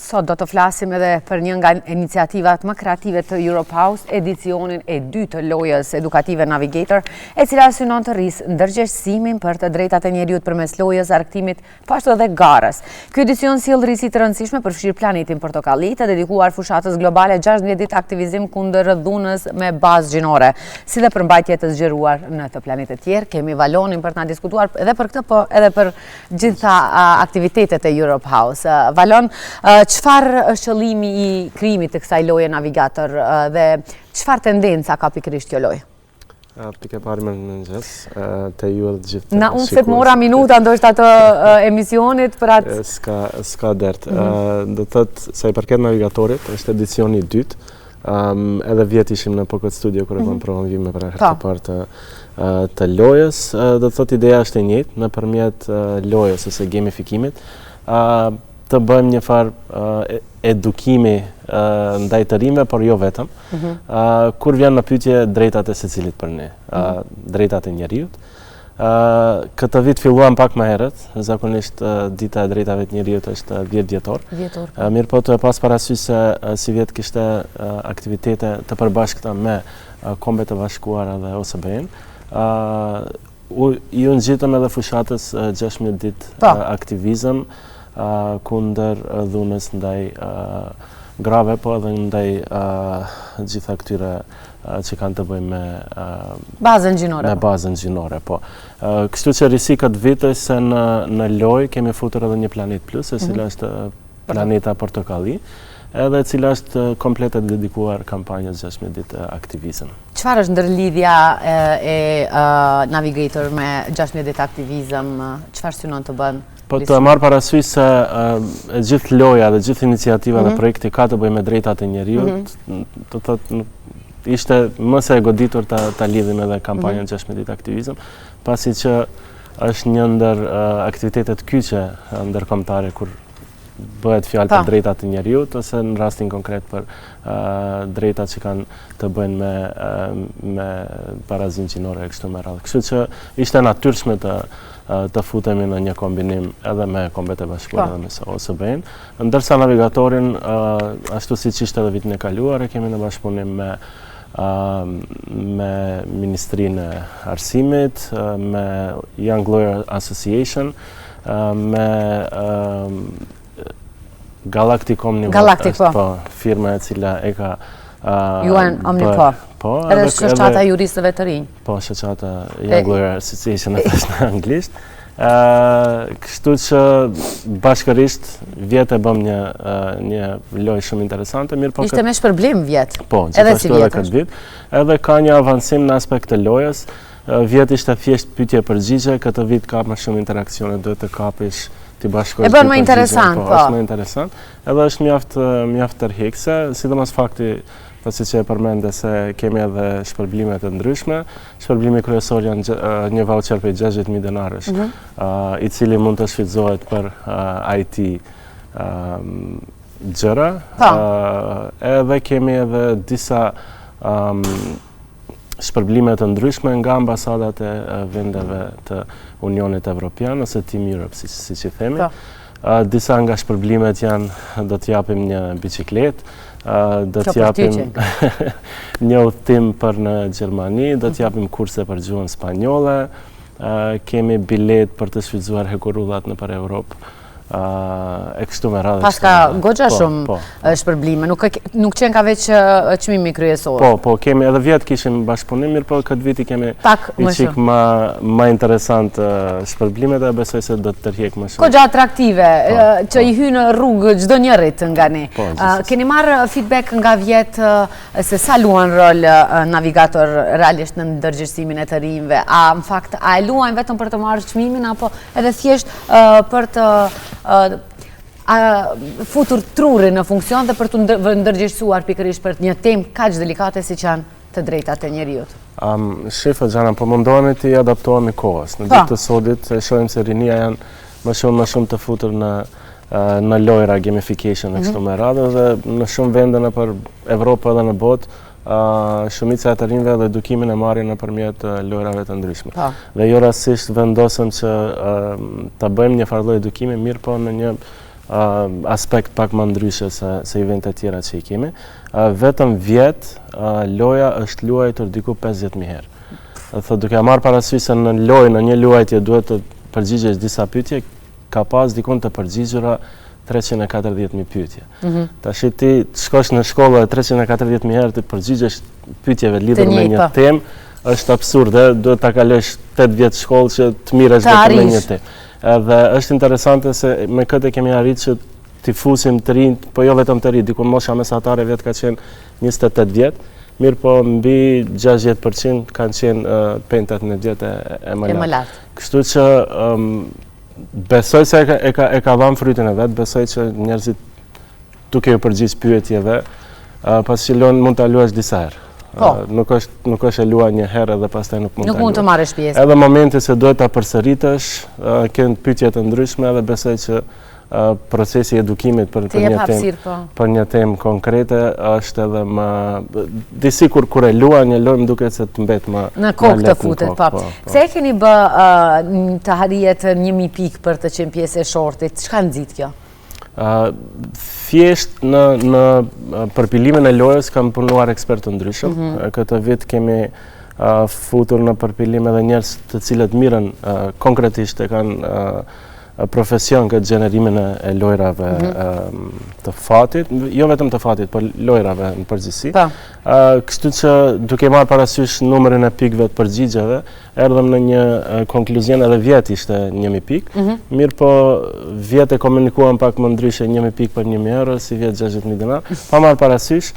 Sot do të flasim edhe për një nga iniciativat më kreative të Europe House, edicionin e 2 të lojës edukative Navigator, e cila synon të rrisë ndërgjegjësimin për të drejtat e njeriut përmes lojës, arktimit, po ashtu edhe garës. Ky edicion sjell rrisi të rëndësishme për fshir planetin portokalli, të dedikuar fushatës globale 16 ditë aktivizim kundër dhunës me bazë gjinore, si dhe për mbajtje të zgjeruar në të planetet tjerë. Kemi Valonin për të na diskutuar edhe për këtë, po edhe për gjitha aktivitetet e Europe House. Valon, çfarë është qëllimi i krijimit të kësaj loje Navigator dhe çfarë tendenca ka pikërisht kjo lojë? Pikë e parë mëngjes, te ju edhe gjithë. Na unë se të mora minuta ndoshta të emisionit për atë. S'ka dert. Do thotë sa i përket Navigatorit, është edicioni i dytë. Edhe vjet ishim në Pocket Studio kur e bëm promovime për herë të parë të lojës. Do thotë ideja është e njëjtë, nëpërmjet lojës ose gamifikimit. Të bëjmë një farë edukimi ndaj të rinjve, por jo vetëm. Kur vjen në pyetje drejtat e secilit për ne, drejtat e njeriut. Këtë vit filluam pak më herët, zakonisht dita e drejtave të njeriut është 10 dhjetor. Mirë po të pas parasysh se si vjet kishte aktivitete të përbashkëta me Kombet e Bashkuara dhe OSBE-n. Ju ngjitëm edhe fushatës 16 ditë aktivizëm kundër dhunës ndaj grave, po edhe ndaj gjitha këtyre që kanë të bëjnë me bazën gjinore. Me bazën gjinore, po. Kështu që rrisi këtë vit është se në lojë kemi futur edhe një Planet Plus, e cila është planeta portokalli, edhe cila është komplet e dedikuar kampanjës 16 ditë aktivizëm. Çfarë është ndërlidhja e Navigator me 16 ditë aktivizëm? Çfarë synon të bën? Po të marrë parasysh se gjithë loja dhe gjithë iniciativa dhe projekti ka të bëjë me drejtat e njeriut, do thotë ishte më se e goditur ta lidhim edhe kampanjën 16 ditë aktivizëm, pasi që është një ndër aktivitetet kyçe ndërkombëtare kur bëhet fjalë për drejtat e njeriut, ose në rastin konkret për drejtat që kanë të bëjnë me barazinë gjinore e kështu me radhë. Kështu që ishte natyrshme të futemi në një kombinim edhe me Kombet e Bashkuara dhe me OSBE-n, ndërsa Navigatorin, ashtu siç ishte edhe vitin e kaluar, e kemi në bashkëpunim me Ministrinë e Arsimit, me Young Lawyer Association, me Galacticom është firma e cila e ka UN Omnipo. Edhe shoqata e juristëve të rinj. Po, shoqata Young Lawyer Association e thash në anglisht. Kështu që bashkërisht vjet e bëm një lojë shumë interesante, mirë po. Ishte me shpërblim vjet. Po, gjithashtu edhe këtë vit. Edhe ka një avancim në aspekt të lojës. Vjet ishte thjesht pyetje përgjigje, këtë vit ka më shumë interaksione, duhet të kapish ti bashkohesh. E bën më interesant, po. Është më interesant. Edhe është mjaft tërheqëse, sidomos fakti pasi që e përmende se kemi edhe shpërblime të ndryshme. Shpërblimi kryesor janë një voucher për 60.000 denarësh, i cili mund të shfrytëzohet për IT gjëra. Edhe kemi edhe disa shpërblime të ndryshme nga ambasadat e vendeve të Unionit Evropian, ose Team Europe, si që themi. Disa nga shpërblimet janë do t'japim një biciklet, do t'japim një udhëtim për në Gjermani, do t'japim kurse për gjuhën spanjolle, kemi bilet për të shfrytëzuar hekurullat nëpër Europë, e kështu me radhë. Pas ka goxha shumë shpërblime, nuk qenë ka veç çmimi kryesor. Po, kemi edhe vjet kishim bashkëpunim, mirë po këtë vit i kemi një çik më interesant shpërblimet, e besoj se do të tërheq më shumë. Goxha atraktive, që i hynë rrugë çdo njërit nga ne. Keni marrë feedback nga vjet se sa luan rol Navigator realisht në ndërgjegjësimin e të rinjve? Në fakt, a e luajnë vetëm për të marrë çmimin, apo edhe thjesht për të futur trurin në funksion dhe për të ndërgjegjësuar pikërisht për një temë kaq delikate si që janë të drejtat e njeriut? Shifë, Gjana, po mundohemi të i adaptohemi kohës. Në ditë të sodit e shohim se rinia janë më shumë të futur në lojra, gamification e kështu me radhë, dhe në shumë vende nëpër Evropë edhe në botë shumica e të rinjve dhe edukimin e marrin nëpërmjet lojrave të ndryshme. Dhe jo rastësisht vendosëm që ta bëjmë një farë lloj edukimi, mirë po në një aspekt pak më ndryshe se eventet tjera që i kemi. Vetëm loja është luajtur diku 50.000 herë. Duke marrë parasysh se në lojë, në një luajtje duhet të përgjigjesh disa pyetje, ka pas dikun të përgjigjura 340.000 pyetje. Tash ti shkosh në shkollë 340.000 herë të përgjigjesh pyetjeve lidhur me një temë, është absurde, duhet ta kalosh 8 vjet shkollë që të mirësh vetëm me një temë. Edhe është interesante se me këtë kemi arritur që t'i fusim të rinj, po jo vetëm të rinj, dikun mosha mesatare vet ka qenë 28 vjet, mirë po mbi 60% kanë qenë 18 vjet e më lart. Kështu që besoj se e ka dhënë frytin e vet, besoj që njerëzit duke u përgjigj pyetjeve, pasi lojën mund ta luash disa herë. Nuk është e luaj një herë dhe pastaj nuk mund të marrësh pjesë. Edhe momenti se duhet ta përsëritesh, kënë pyetje të ndryshme dhe besoj që procesi i edukimit për një temë konkrete është edhe më disi kur e luaj një lojë më duket se të mbet më në kokë të futet, po. Pse e keni bë të harijet 1000 pikë për të qenë pjesë e shortit? Çka nxit kjo? Thjesht në përpilimin e lojës kam punuar ekspertë të ndryshëm. Këtë vit kemi futur në përpilim edhe njerëz të cilët mirën konkretisht e kanë profesion këtë gjenerimin e lojrave të fatit, jo vetëm të fatit, por lojrave në përgjithësi. Kështu që duke marrë parasysh numrin e pikëve të përgjigjeve, erdhëm në një konkluzion edhe vjet ishte 1000 pikë, mirë po vjet e komunikuam pak më ndryshe 1000 pikë për 1000 euro, si vjet 60.000 dinar, pa marrë parasysh,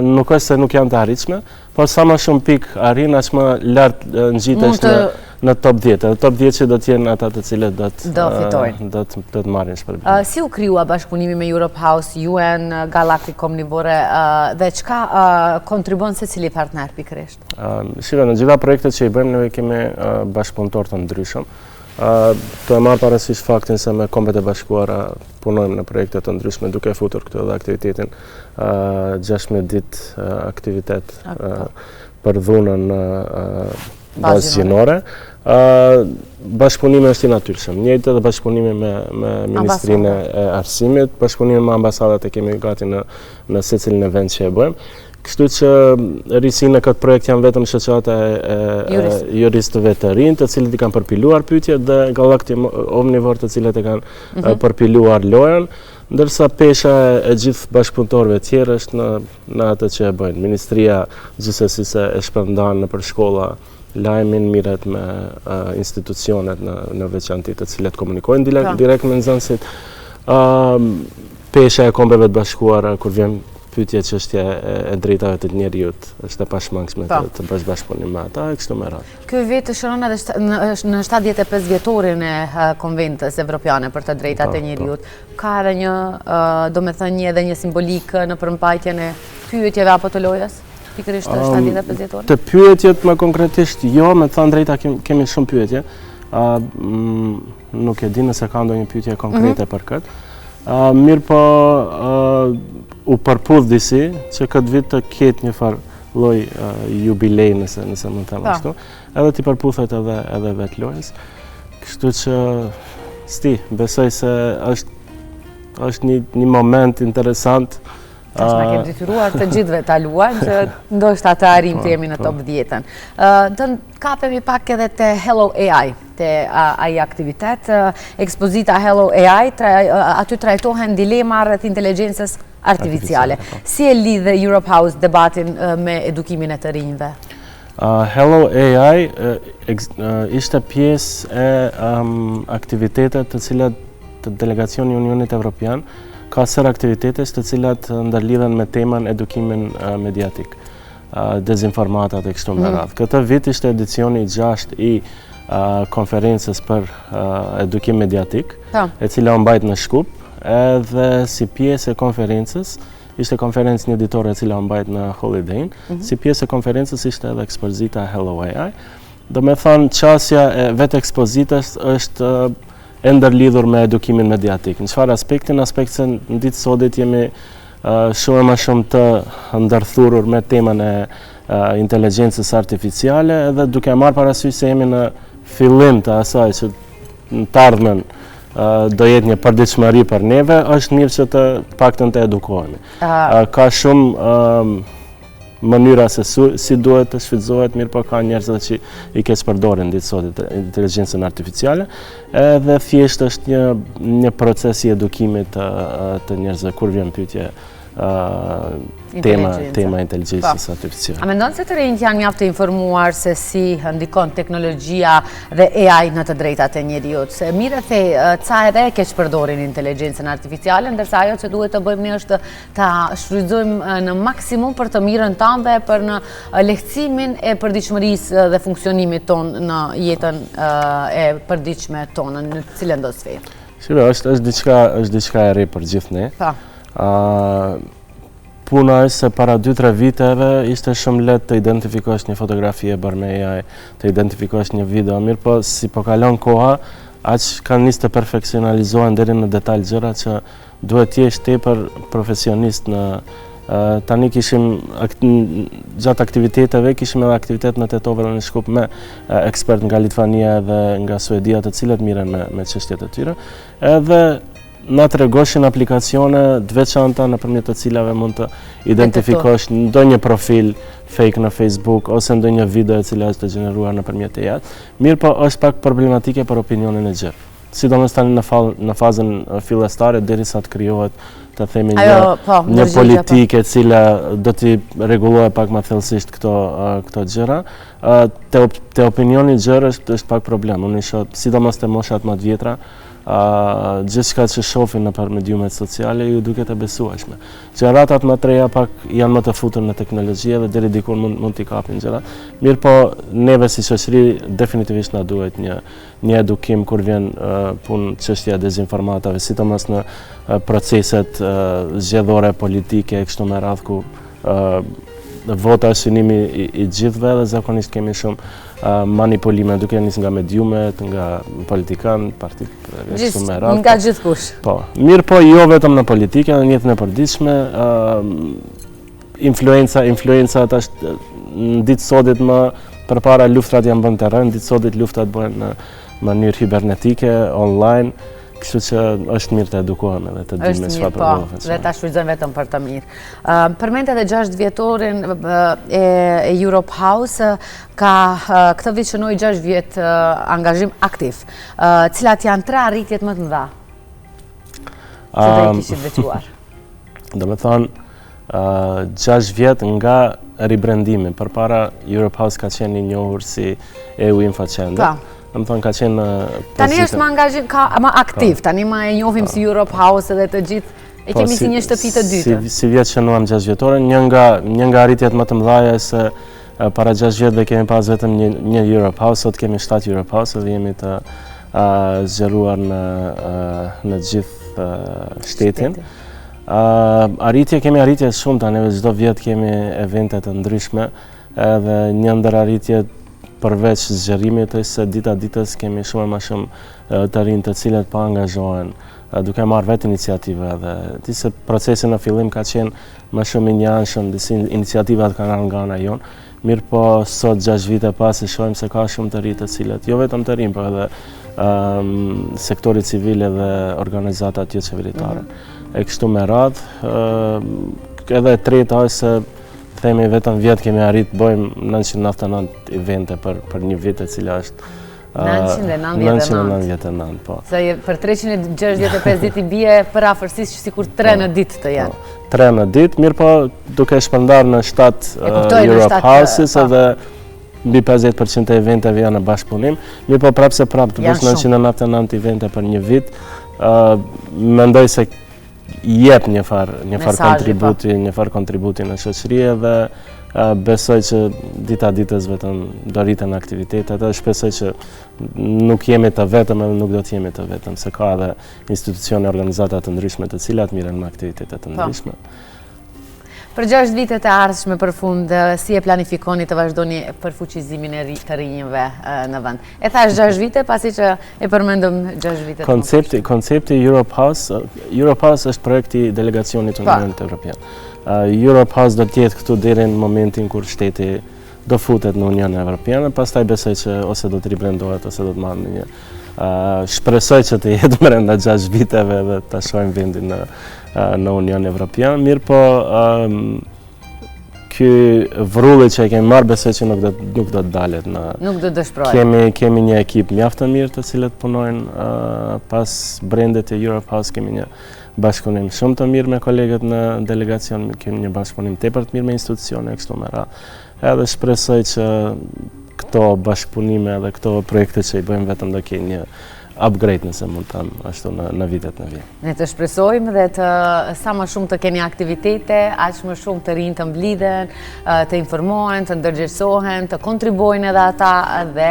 nuk është se nuk janë të arritshme, por sa më shumë pikë arrin, aq më lart ngjitesh në top 10. Edhe top 10 që do të jenë ata të cilët do fitojnë. Do të marrin shpërblimin. Si u krijua bashkëpunimi me Europe House, UN, Galactic Omnivore dhe çka kontribon secili partner pikërisht? Shiko, në gjitha projektet që i bëjmë ne kemi bashkëpunëtor të ndryshëm. Të e marrë parasysh faktin se me Kombet e Bashkuara punojmë në projekte të ndryshme duke futur këtë edhe aktivitetin 16 ditë aktivitet për dhunën bazë gjinore. Bashkëpunimi është i natyrshëm. Njëjtë edhe bashkëpunimi me Ministrinë e Arsimit, bashkëpunimi me ambasadat e kemi gati në secilin event që e bëjmë. Kështu që risinë në këtë projekt janë vetëm shoqata e juristëve të rinj, të cilët i kanë përpiluar pyetjet dhe Galactic Omnivore të cilët e kanë përpiluar lojën, ndërsa pesha e gjithë bashkëpunëtorëve tjerë është në atë që e bëjnë. Ministria gjithsesi se e shpërndan nëpër shkolla lajmin, miret me institucionet në veçanti të cilët komunikojnë direkt me nxënësit. Pesha e Kombeve të Bashkuara kur vjen pyetje çështje e drejtave të njerëzit është e pashmangshme të bësh bashkëpunim me ata e kështu me radhë. Ky vit shënon edhe në 75 vjetorin e Konventës Evropiane për të drejtat e njerëzit. Ka edhe një, domethënë edhe një simbolik në përmbajtjen e pyetjeve apo të lojës? Pikërisht 75 vjetorin. Të pyetjet më konkretisht jo, me të thënë drejta kemi shumë pyetje. Nuk e di nëse ka ndonjë pyetje konkrete për këtë. Mirë po u përputh disi që këtë vit të ketë një farë lloj jubilej nëse mund të them ashtu, edhe ti përputhet edhe vetë lojës. Kështu që besoj se është një moment interesant. Tash na kemi detyruar të gjithëve ta luajmë që ndoshta të arrijmë të jemi në top 10-ën. Të kapemi pak edhe te Hello AI, te ai aktivitet, ekspozita Hello AI, aty trajtohen dilema rreth inteligjencës artificiale. Si e lidh Europe House debatin me edukimin e të rinjve? Hello AI ishte pjesë e aktivitetet të cilat delegacioni i Unionit Evropian ka sër aktivitetes të cilat ndërlidhen me temën edukimin mediatik, dezinformatat e kështu me radhë. Këtë vit ishte edicioni 6 i konferencës për edukim mediatik, e cila u mbajt në Shkup, edhe si pjesë e konferencës ishte konferencë një ditore e cila u mbajt në Holiday Inn, si pjesë e konferencës ishte edhe ekspozita Hello AI. Do me thënë qasja e vetë ekspozitës është e ndërlidhur me edukimin mediatik. Në çfarë aspektin? Aspekt se në ditë sodit jemi shumë më shumë të ndërthurur me temën e inteligjencës artificiale edhe duke marrë parasysh se jemi në fillim të asaj që në të ardhmen do jetë një përditshmëri për neve, është mirë që të paktën të edukohemi. Ka shumë mënyra se si duhet të shfrytëzohet, mirë po ka njerëz që i keq përdorin ditë sot inteligjencën artificiale, edhe thjesht është një proces i edukimit të njerëzve kur vjen pyetje tema inteligjencës artificiale. A mendon se të rinjt janë mjaft të informuar se si ndikon teknologjia dhe AI në të drejtat e njeriut? Se mire the, ca edhe keq përdorin inteligjencën artificiale, ndërsa ajo që duhet të bëjmë ne është ta shfrytëzojmë në maksimum për të mirën tanë dhe për në lehtësimin e përditshmërisë dhe funksionimit tonë në jetën e përditshme tonë, në cilën do sferë. Shqipe, është diçka e re për gjithë ne. Puna është se para 2-3 viteve ishte shumë lehtë të identifikosh një fotografi e bërë me AI, të identifikosh një video, mirë po si po kalon koha, aq kanë nisë të perfeksionalizohen deri në detaj gjëra që duhet t'jesh tepër profesionist në tani kishim gjatë aktiviteteve, kishim edhe aktivitet në Tetovën në Shkup me ekspert nga Litvania dhe nga Suedia, të cilët miren me çështjet e tyre, edhe na tregoshin aplikacione të veçanta nëpërmjet të cilave mund të identifikosh ndonjë profil fake në Facebook ose ndonjë video e cila është gjeneruar nëpërmjet AI-t. Mirë po është pak problematike për opinionin e gjerë. Sidomos tani në fazën fillestare derisa të krijohet të themi një politikë e cila do t'i rregullojë pak më thellësisht këto gjëra. Te opinioni i gjerë është pak problem. Unë shoh sidomos te moshat më të vjetra, gjithçka që shohin nëpër mediumet sociale ju duket e besueshme. Gjeneratat më të reja pak janë më të futur në teknologji dhe deri diku mund t'i kapin gjëra. Mirë po neve si shoqëri definitivisht na duhet një edukim kur vjen punë çështja e dezinformatave, sidomos në proceset zgjedhore politike kështu me radhë ku vota është synimi i gjithëve dhe zakonisht kemi shumë manipulime duke nisë nga mediumet, nga politikanë, partitë kështu me radhë. Nga gjithkush. Po, mirë po jo vetëm në politikë, në jetën e përditshme, influenca është në ditë sotit më përpara luftrat janë bën terren, ditë sotit luftat bëhen në mënyrë hibernetike, online. Kështu që është mirë të edukohem edhe të dimë çfarë përdoret. Dhe ta shfrytëzojmë vetëm për të mirë. Përmendët edhe 6 vjetorin e Europe House, ka këtë vit shënoi 6 vjet angazhim aktiv. Cilat janë 3 arritjet më të mëdha që do i kishit veçuar? Domethënë 6 vjet nga ribrandimi. Përpara Europe House ka qenë i njohur si EU Info Center. Më thonë ka qenë tani është më angazhim, më aktiv, tani më e njohim si Europe House dhe të gjithë, e kemi si një shtëpi të dytë. Si vjet që nuam 6 vjetore, një nga arritjet më të mëdha se para 6 vjetëve kemi pas vetëm një Europe House, sot kemi 7 Europe House dhe jemi të zgjeruar në gjithë shtetin. Kemi arritje shumë tani, çdo vjet kemi evente të ndryshme, edhe një ndër arritjet përveç zgjerimit është se dita ditës kemi shumë më shumë të rinj të cilët po angazhohen duke marrë vetë iniciativa dhe disa procesi në fillim ka qenë më shumë i njanshëm, disa iniciativat kanë ardhur nga ana jonë. Mirë po sot 6 vite pas shohim se ka shumë të rinj të cilët jo vetëm të rinj, por edhe sektori civil dhe organizatat jo qeveritare. E kështu me radhë, edhe e treta është se themi vetëm vjet kemi arrit bëjmë 999 evente për një vit e cila është 999, po. Se për 365 ditë i bie për afërsisht sikur 3 në ditë të janë. 3 në ditë, mirë po duke shpërndarë në 7 Europe Houses edhe mbi 50% e eventeve janë në bashkëpunim. Mirë po prapë të bësh 999 evente për një vit, mendoj se jep një farë kontributi në shoqëri dhe besoj që dita ditës vetëm do rriten aktivitetet dhe shpresoj që nuk jemi të vetëm edhe nuk do të jemi të vetëm, se ka edhe institucione, organizata të ndryshme të cilat miren me aktivitetet të ndryshme. Për 6 vitet e ardhshme për fund, si e planifikoni të vazhdoni përfuqizimin e të rinjve në vend? E thash 6 vite, pasi që e përmendëm 6 vite. Koncepti Europe House është projekti i delegacionit të Unionit Evropian. Europe House do të jetë këtu deri në momentin kur shteti do futet në Unionin Evropian, pastaj besoj që ose do të ribrandohet ose do të marrë në një Shpresoj që të jetë brenda 6 viteve dhe të shohim vendin në Union Evropian, mirë po ky vrulli që e kemi marrë besoj që nuk do të dalet. Nuk do të dëshprojë. Kemi një ekip mjaft të mirë të cilët punojnë pas brendit të Europe House, kemi një bashkëpunim shumë të mirë me kolegët në delegacion, kemi një bashkëpunim tepër të mirë me institucione kështu me radhë. Edhe shpresoj që këto bashkëpunime dhe këto projekte që i bëjmë vetëm do kenë një upgrade nëse mund të them ashtu në vitet në vijim. Ne të shpresojmë dhe të sa më shumë të keni aktivitete, aq më shumë të rinj të mblidhen, të informohen, të ndërgjegjësohen, të kontribuojnë edhe ata dhe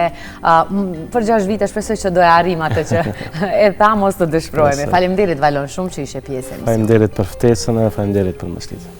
për 6 vite shpresoj që do e arrim atë që e tha mos të dëshpërojmë. Faleminderit Valon shumë që ishe pjesë e emisionit. Faleminderit për ftesën dhe faleminderit për mbështetjen.